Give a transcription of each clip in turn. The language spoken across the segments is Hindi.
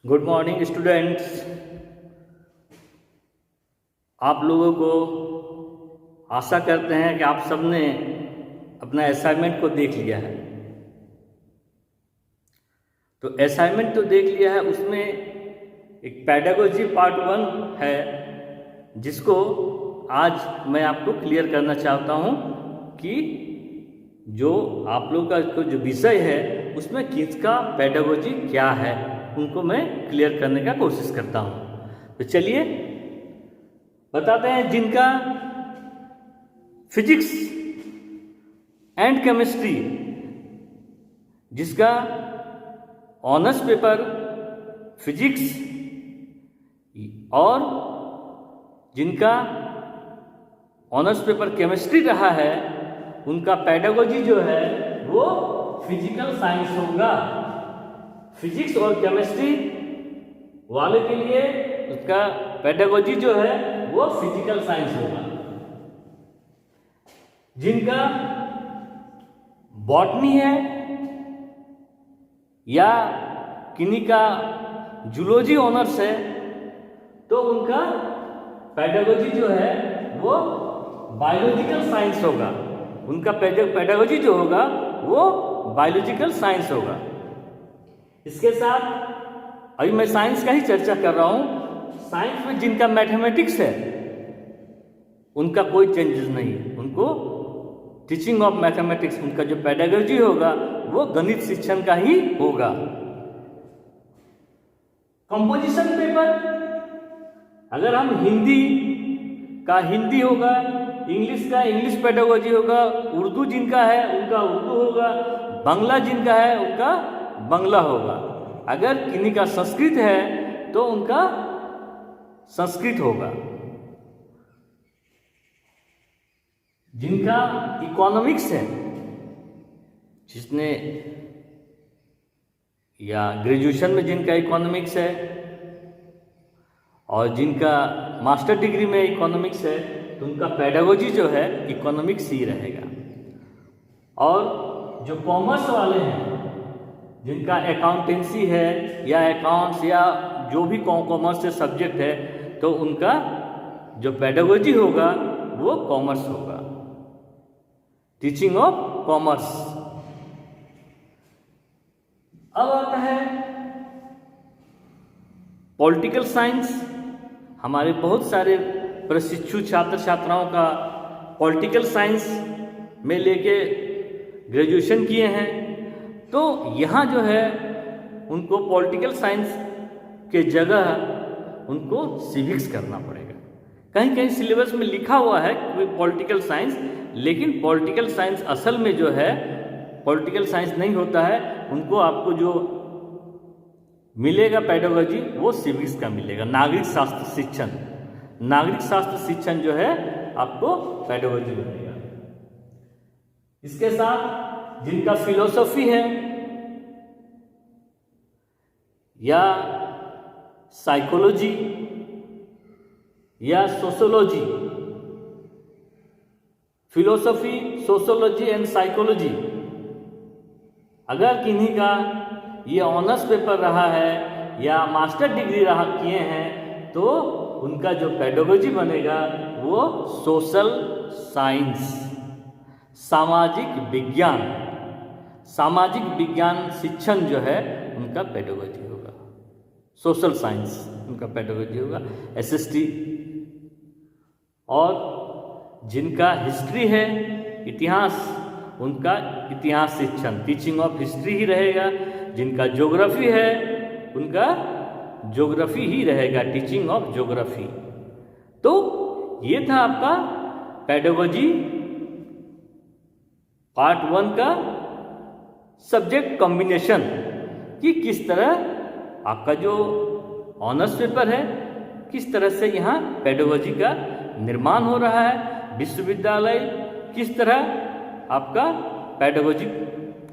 Good morning students. आप लोगों को आशा करते हैं कि आप सबने अपना असाइनमेंट को देख लिया है। तो असाइनमेंट तो देख लिया है, उसमें एक पेडागोजी पार्ट 1 है जिसको आज मैं आपको क्लियर करना चाहता हूँ कि जो आप लोग का जो विषय है उसमें किसका पेडागोजी क्या है, उनको मैं क्लियर करने का कोशिश करता हूँ। तो चलिए बताते हैं जिनका फिजिक्स एंड केमिस्ट्री, जिसका ऑनर्स पेपर फिजिक्स और जिनका ऑनर्स पेपर केमिस्ट्री रहा है, उनका पेडागोजी जो है वो फिजिकल साइंस होगा। फिजिक्स और केमिस्ट्री वाले के लिए उसका पेडागोजी जो है वो फिजिकल साइंस होगा। जिनका बॉटनी है या किन्हीं का जूलॉजी ऑनर्स है तो उनका पेडागोजी जो है वो बायोलॉजिकल साइंस होगा। उनका पेडागोजी जो होगा वो बायोलॉजिकल साइंस होगा। इसके साथ अभी मैं साइंस का ही चर्चा कर रहा हूँ। साइंस में जिनका मैथमेटिक्स है उनका कोई चेंजेस नहीं, उनको टीचिंग ऑफ मैथमेटिक्स, उनका जो पेडागोजी होगा वो गणित शिक्षण का ही होगा। कंपोजिशन पेपर अगर हम हिंदी का हिंदी होगा, इंग्लिश का इंग्लिश पेडागोजी होगा, उर्दू जिनका है उनका उर्दू होगा, बांग्ला जिनका है उनका बांग्ला होगा। अगर किन्हीं का संस्कृत है तो उनका संस्कृत होगा। जिनका इकोनॉमिक्स है, जिसने या ग्रेजुएशन में जिनका इकोनॉमिक्स है और जिनका मास्टर डिग्री में इकोनॉमिक्स है तो उनका पेडागोजी जो है इकोनॉमिक्स ही रहेगा। और जो कॉमर्स वाले हैं, जिनका अकाउंटेंसी है या अकाउंट्स या जो भी कॉमर्स से सब्जेक्ट है तो उनका जो पेडागोजी होगा वो कॉमर्स होगा, टीचिंग ऑफ कॉमर्स। अब आता है पॉलिटिकल साइंस। हमारे बहुत सारे प्रशिक्षु छात्र छात्राओं का पॉलिटिकल साइंस में लेके ग्रेजुएशन किए हैं, तो यहाँ जो है उनको पॉलिटिकल साइंस के जगह उनको सिविक्स करना पड़ेगा। कहीं कहीं सिलेबस में लिखा हुआ है कि पॉलिटिकल साइंस, लेकिन पॉलिटिकल साइंस असल में जो है पॉलिटिकल साइंस नहीं होता है। उनको आपको जो मिलेगा पेडागोजी वो सिविक्स का मिलेगा। नागरिक शास्त्र शिक्षण, नागरिक शास्त्र शिक्षण जो है आपको पेडागोजी मिलेगा। इसके साथ जिनका फिलोसफी है या साइकोलॉजी या sociology, philosophy, sociology and psychology, अगर किन्हीं का ये ऑनर्स पेपर रहा है या मास्टर डिग्री रहा किए हैं तो उनका जो पेडागोजी बनेगा वो सोशल साइंस, सामाजिक विज्ञान, सामाजिक विज्ञान शिक्षण जो है उनका पेडागोजी होगा। सोशल साइंस उनका पेडागोजी होगा, एसएसटी। और जिनका हिस्ट्री है, इतिहास, उनका इतिहास शिक्षण, टीचिंग ऑफ हिस्ट्री ही रहेगा। जिनका ज्योग्राफी है उनका ज्योग्राफी ही रहेगा, टीचिंग ऑफ ज्योग्राफी। तो ये था आपका पेडागोजी पार्ट 1 का सब्जेक्ट कॉम्बिनेशन कि किस तरह आपका जो ऑनर्स पेपर है किस तरह से यहाँ पेडागोजी का निर्माण हो रहा है। विश्वविद्यालय किस तरह आपका पेडागोजी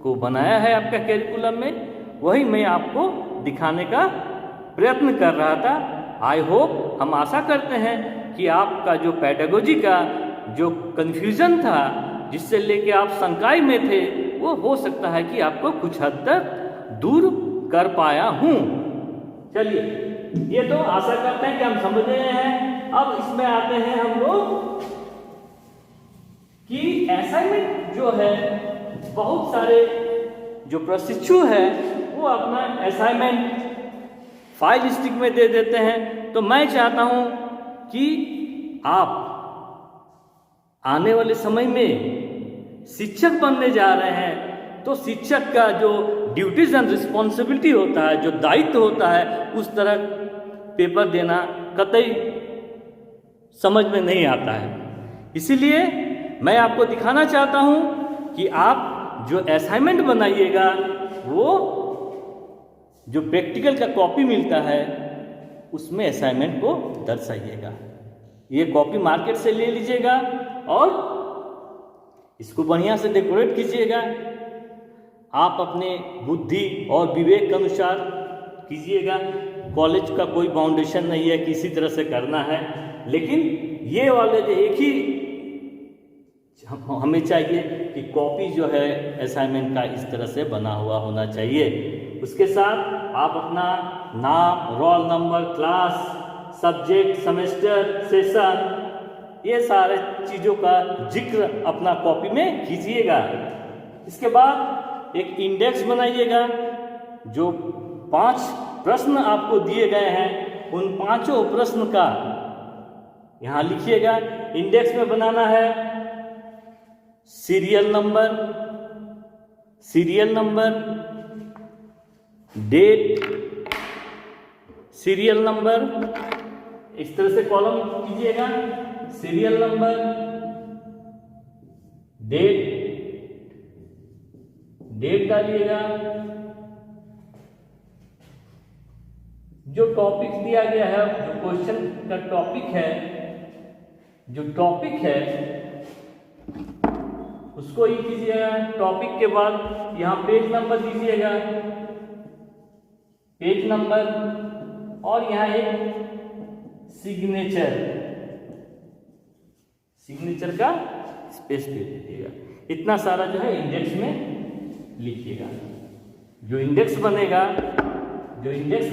को बनाया है आपका कैरिकुलम में, वही मैं आपको दिखाने का प्रयत्न कर रहा था। आई होप, हम आशा करते हैं कि आपका जो पेडागोजी का जो कन्फ्यूजन था, जिससे लेके आप शंकाई में थे, वो हो सकता है कि आपको कुछ हद तक दूर कर पाया हूँ। चलिए, ये तो आशा करते हैं कि हम समझ रहे हैं। अब इसमें आते हैं हम लोग कि असाइनमेंट जो है, बहुत सारे जो प्रशिक्षु है वो अपना असाइनमेंट फाइल स्टिक में दे देते हैं। तो मैं चाहता हूं कि आप आने वाले समय में शिक्षक बनने जा रहे हैं, तो शिक्षक का जो ड्यूटीज एंड रिस्पॉन्सिबिलिटी होता है, जो दायित्व होता है, उस तरह पेपर देना कतई समझ में नहीं आता है। इसीलिए मैं आपको दिखाना चाहता हूं कि आप जो असाइनमेंट बनाइएगा, वो जो प्रैक्टिकल का कॉपी मिलता है उसमें असाइनमेंट को दर्शाइएगा। ये कॉपी मार्केट से ले लीजिएगा और इसको बढ़िया से डेकोरेट कीजिएगा। आप अपने बुद्धि और विवेक के अनुसार कीजिएगा। कॉलेज का कोई बाउंडेशन नहीं है, किसी तरह से करना है, लेकिन ये वाले जो एक ही हमें चाहिए कि कॉपी जो है असाइनमेंट का इस तरह से बना हुआ होना चाहिए। उसके साथ आप अपना नाम, roll number, class, subject, semester, session, ये सारे चीज़ों का जिक्र अपना कॉपी में कीजिएगा। इसके बाद एक इंडेक्स बनाइएगा। जो 5 प्रश्न आपको दिए गए हैं, उन 5 प्रश्न का यहाँ लिखिएगा। इंडेक्स में बनाना है serial number, date, serial number, इस तरह से कॉलम कीजिएगा। सीरियल नंबर, डेट डालिएगा। जो टॉपिक दिया गया है, जो क्वेश्चन का टॉपिक है, उसको ये कीजिएगा। टॉपिक के बाद यहाँ पेज नंबर दीजिएगा, पेज नंबर, और यहाँ एक सिग्नेचर का स्पेस दे दीजिएगा। इतना सारा जो है इंडेक्स में लिखिएगा। जो इंडेक्स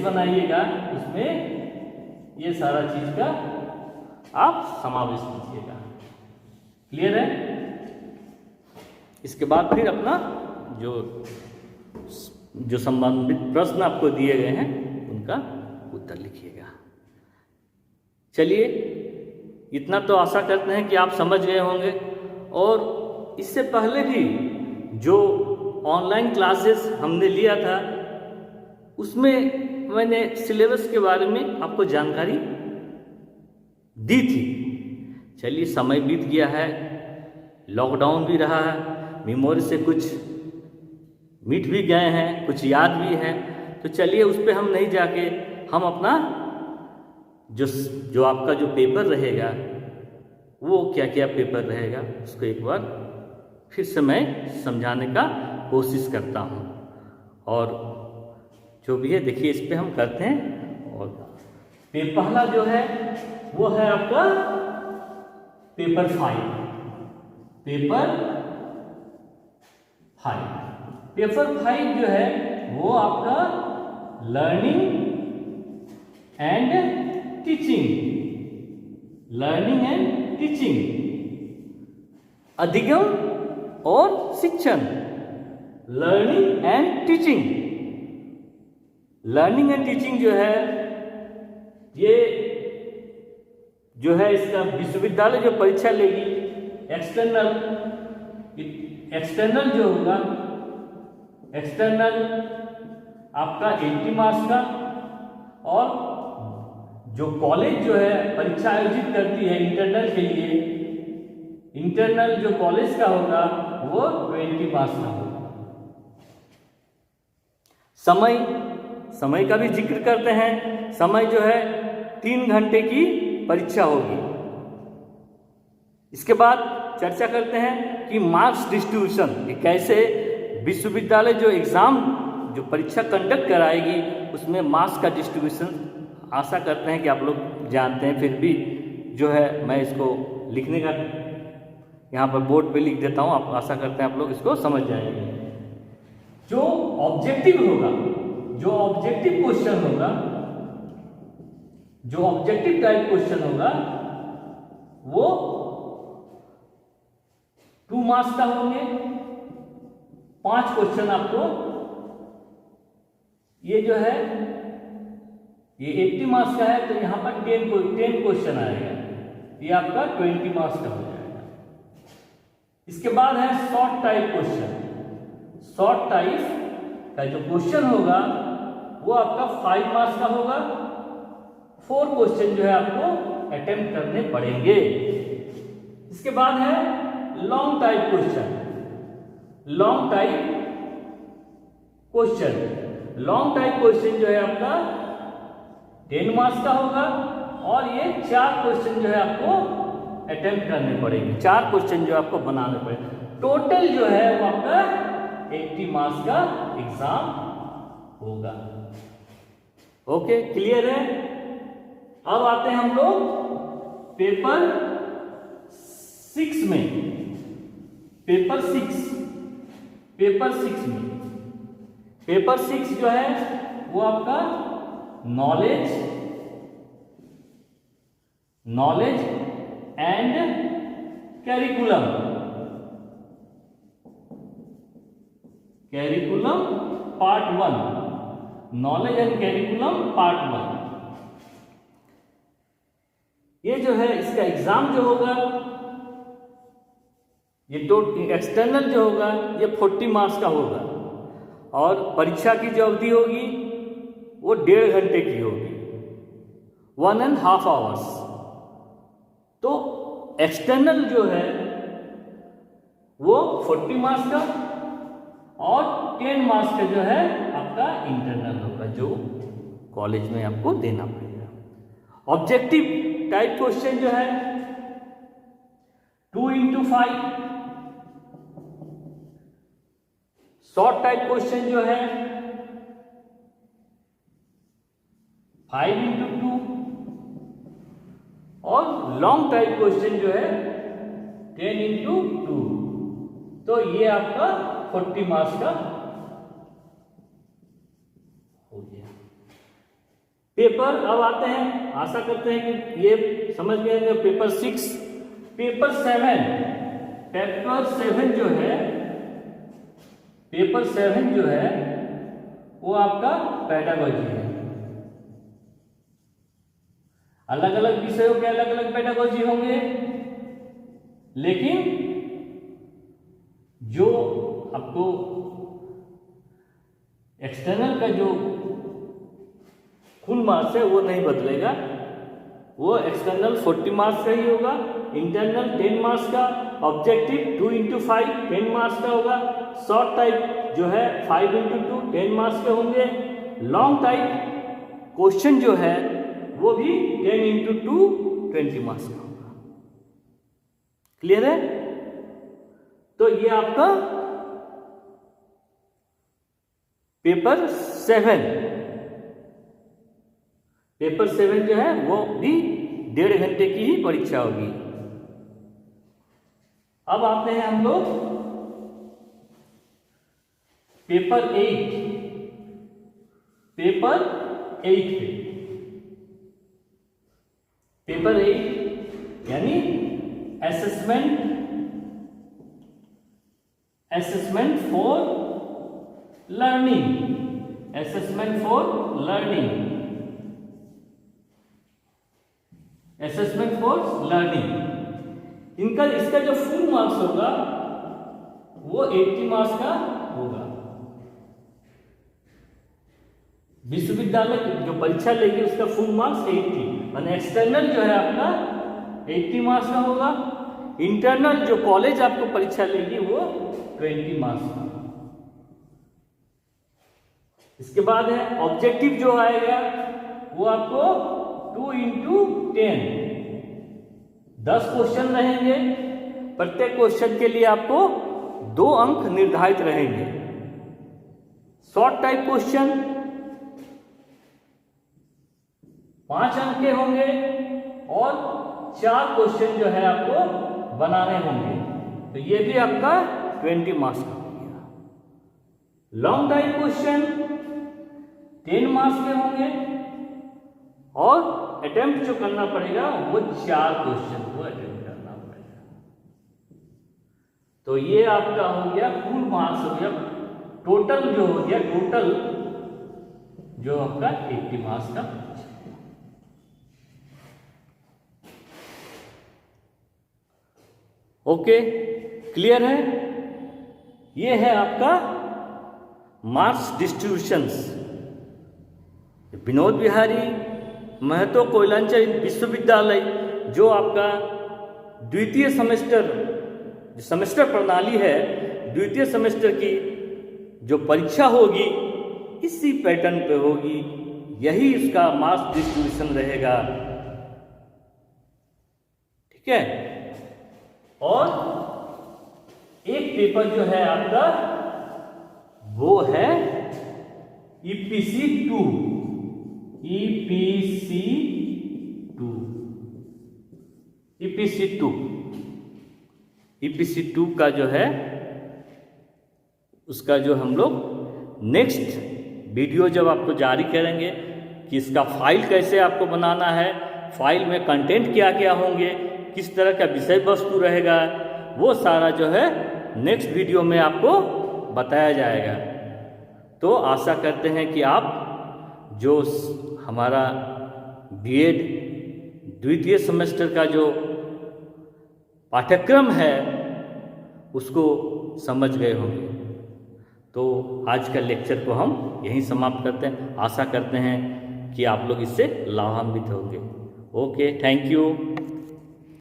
बनाइएगा उसमें ये सारा चीज का आप समावेश कीजिएगा। क्लियर है? इसके बाद फिर अपना जो संबंधित प्रश्न आपको दिए गए हैं उनका उत्तर लिखिएगा। चलिए, इतना तो आशा करते हैं कि आप समझ गए होंगे। और इससे पहले भी जो ऑनलाइन क्लासेस हमने लिया था, उसमें मैंने सिलेबस के बारे में आपको जानकारी दी थी। चलिए, समय बीत गया है, लॉकडाउन भी रहा है, मेमोरी से कुछ मिट भी गए हैं, कुछ याद भी है। तो चलिए, उस पर हम नहीं जाके हम अपना जो आपका जो पेपर रहेगा, वो क्या क्या पेपर रहेगा, उसको एक बार फिर से मैं समझाने का कोशिश करता हूँ। और जो भी है देखिए, इस पे हम करते हैं। और पहला जो है वो है आपका पेपर 5। पेपर 5 जो है वो आपका लर्निंग एंड टीचिंग, अधिगम और शिक्षण। लर्निंग एंड टीचिंग जो है, ये जो है इसका विश्वविद्यालय जो परीक्षा लेगी, एक्सटर्नल जो होगा, आपका 80 मार्क्स का, और जो कॉलेज जो है परीक्षा आयोजित करती है इंटरनल के लिए, इंटरनल जो कॉलेज का होगा वो 20 मार्क्स का होगा। समय का भी जिक्र करते हैं। समय जो है 3 घंटे की परीक्षा होगी। इसके बाद चर्चा करते हैं कि मार्क्स डिस्ट्रीब्यूशन, कैसे विश्वविद्यालय जो एग्जाम जो परीक्षा कंडक्ट कराएगी उसमें मार्क्स का डिस्ट्रीब्यूशन आशा करते हैं कि आप लोग जानते हैं। फिर भी जो है मैं इसको लिखने का यहाँ पर बोर्ड पे लिख देता हूँ, आप आशा करते हैं आप लोग इसको समझ जाएंगे। जो ऑब्जेक्टिव क्वेश्चन होगा जो ऑब्जेक्टिव टाइप क्वेश्चन होगा वो 2 मार्क्स का होंगे। 5 क्वेश्चन आपको, ये जो है ये 80 मार्क्स का है, तो यहां पर 10 क्वेश्चन आएगा, ये आपका 20 मार्क्स का हो जाएगा। इसके बाद है short type question. Short type का जो क्वेश्चन होगा वो आपका 5 मार्क्स का होगा। 4 क्वेश्चन जो है आपको अटेम्प्ट करने पड़ेंगे। इसके बाद है long type question. Long type question, long type question जो है आपका 10 मार्क्स का होगा, और ये 4 क्वेश्चन जो है आपको अटेम्प्ट करने पड़ेंगे। 4 क्वेश्चन जो आपको बनाने पड़ेंगे। टोटल जो है वो आपका 80 मार्क्स का एग्जाम होगा। ओके, क्लियर है। अब आते हैं हम लोग पेपर 6 में। पेपर 6 में पेपर 6 जो है वो आपका knowledge and curriculum part 1। Knowledge and curriculum part 1। ये जो है इसका एग्जाम जो होगा, ये एक्सटर्नल जो होगा ये 40 मार्क्स का होगा, और परीक्षा की जो अवधि होगी वो 1.5 घंटे की होगी, 1.5 आवर्स। तो एक्सटर्नल जो है वो 40 मार्क्स का, और 10 मार्क्स का जो है आपका इंटरनल होगा, जो कॉलेज में आपको देना पड़ेगा। ऑब्जेक्टिव टाइप क्वेश्चन जो है 2 into 5। शॉर्ट टाइप क्वेश्चन जो है 5 into 2, और लॉन्ग टाइप क्वेश्चन जो है 10 into 2। तो ये आपका 40 मार्क्स का हो गया पेपर। अब आते हैं, आशा करते हैं कि ये समझ गए। पेपर 6, पेपर 7 जो है, पेपर 7 जो है वो आपका पेडागोजी है। अलग अलग विषयों के अलग अलग पेडागोजी होंगे, लेकिन जो आपको एक्सटर्नल का जो फुल मार्क्स है वो नहीं बदलेगा। वो एक्सटर्नल 40 मार्क्स का ही होगा, इंटरनल 10 मार्क्स का, ऑब्जेक्टिव 2 into 5 10 मार्क्स का होगा, शॉर्ट टाइप जो है 5 into 2 10 मार्क्स के होंगे, लॉन्ग टाइप क्वेश्चन जो है वो भी 10 into 2 20 मार्क्स का होगा। क्लियर है। तो ये आपका पेपर 7 जो है वो भी 1.5 घंटे की ही परीक्षा होगी। अब आते हैं हम लोग पेपर 8 पे। पेपर 8 यानी असेसमेंट फॉर लर्निंग। इसका जो फुल मार्क्स होगा वो 80 मार्क्स का होगा। विश्वविद्यालय जो परीक्षा लेगी उसका फुल मार्क्स 80, और एक्सटर्नल जो है आपका 80 मार्क्स का होगा। इंटरनल जो कॉलेज आपको परीक्षा लेगी वो 20 मार्क्स का। इसके बाद है ऑब्जेक्टिव जो आएगा वो आपको 2 into 10 10 क्वेश्चन रहेंगे। प्रत्येक क्वेश्चन के लिए आपको 2 अंक निर्धारित रहेंगे। शॉर्ट टाइप क्वेश्चन 5 अंक के होंगे, और 4 क्वेश्चन जो है आपको बनाने होंगे, तो ये भी आपका 20 मार्क्स का हो गया। लॉन्ग टाइप क्वेश्चन 10 मार्क्स के होंगे, और अटेम्प्ट जो करना पड़ेगा वो 4 क्वेश्चन को अटेम्प्ट करना पड़ेगा। तो ये आपका हो गया कुल मार्क्स हो गया, टोटल जो हो गया, टोटल जो आपका 80 मार्क्स का। ओके, क्लियर है? ये है आपका मार्क्स डिस्ट्रीब्यूशंस। विनोद बिहारी महतो कोयलांचल विश्वविद्यालय जो आपका द्वितीय सेमेस्टर प्रणाली है, द्वितीय सेमेस्टर की जो परीक्षा होगी इसी पैटर्न पे होगी, यही इसका मार्क्स डिस्ट्रीब्यूशन रहेगा। ठीक है? और एक पेपर जो है आपका वो है EPC2 EPC2 का जो है उसका जो हम लोग नेक्स्ट वीडियो जब आपको जारी करेंगे कि इसका फाइल कैसे आपको बनाना है, फाइल में कंटेंट क्या क्या होंगे, किस तरह का विषय वस्तु रहेगा, वो सारा जो है नेक्स्ट वीडियो में आपको बताया जाएगा। तो आशा करते हैं कि आप जो हमारा बीएड द्वितीय सेमेस्टर का जो पाठ्यक्रम है उसको समझ गए होंगे। तो आज का लेक्चर को हम यहीं समाप्त करते हैं। आशा करते हैं कि आप लोग इससे लाभान्वित होंगे। Okay, thank you.